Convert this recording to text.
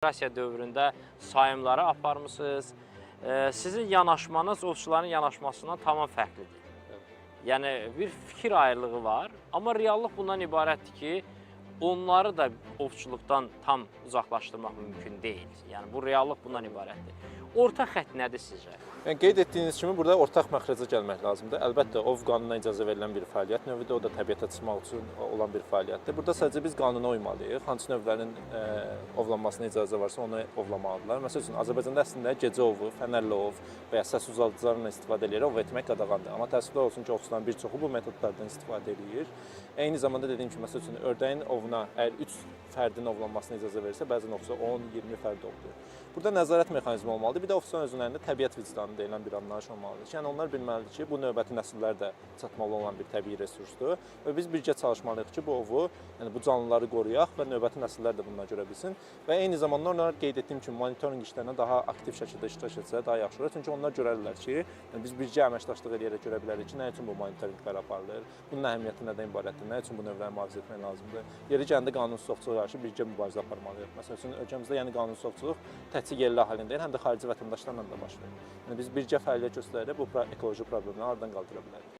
Rusiya dövründə sayımları aparmısınız. Sizin yanaşmanız ovçuların yanaşmasından tamam fərqlidir. Yəni bir fikir ayrılığı var, amma reallıq bundan ibarətdir ki, onları da ovçuluqdan tam uzaqlaşdırmaq mümkün deyil. Yəni bu reallıq bundan ibarətdir. Orta xətt nədir sizcə? Yəni, qeyd etdiyiniz kimi burada ortaq məxrəcə gəlmək lazımdır. Əlbəttə, ov qanuna icazə verilən bir fəaliyyət növüdür, o da təbiətə çıxmaq üçün olan bir fəaliyyətdir. Burada sadəcə biz qanuna uymalıyıq. Hansı növlərin ovlanmasına icazə varsa onu ovlamalıdırlar. Məsəl üçün, Azərbaycanda əslində gecə ovu, fənərlə ov və ya səs uzadıcılarla istifadə edərək ov etmək qadağandır. Amma təəssüflər olsun ki, ovçuların bir çoxu bu metodlardan istifadə edir. Eyni zamanda dediyim kimi, məsəl üçün, ördəyin ovuna əgər 3 fərdin ovlanmasına icazə verirsə, bəzən ovçular 10-20 fərd ovlayır. Burada nəzarət mexanizmi olmalıdır. Bir də ovçuların özlərində təbiət vicdanı deyilən bir anlayış olmalıdır. Yəni onlar bilməlidir ki, bu növbəti nəsillər də çatmalı olan bir təbii resursdur və biz birgə çalışmalıyıq ki, bu ovu, yəni bu canlıları qoruyaq və növbəti nəsillər də bundan görə bilsin və eyni zamanda onlar qeyd etdiyim kimi monitorinq işlərinə daha aktiv şəkildə iştirak etsə daha yaxşı olur. Çünki onlar görərlər ki, yəni biz birgə əməkdaşlıq edərək görə bilərik ki, nə üçün bu monitorinqlər aparılır, bunun əhəmiyyəti nədən ibarətdir, nə üçün bu növləri mühafizə etmək lazımdır. Yeri gələndə qanunsuz ovçuluğa qarşı birgə mübarizə aparmalıyıq. Məsəl üçün, ölkəmizdə yəni qanunsuz ovçuluq təkcə yerli əhalinin deyil, həm də xarici vətəndaşlarla da baş verir. Yəni biz birgə fəaliyyət göstərərək bu ekoloji problemləri aradan qaldıra bilərik.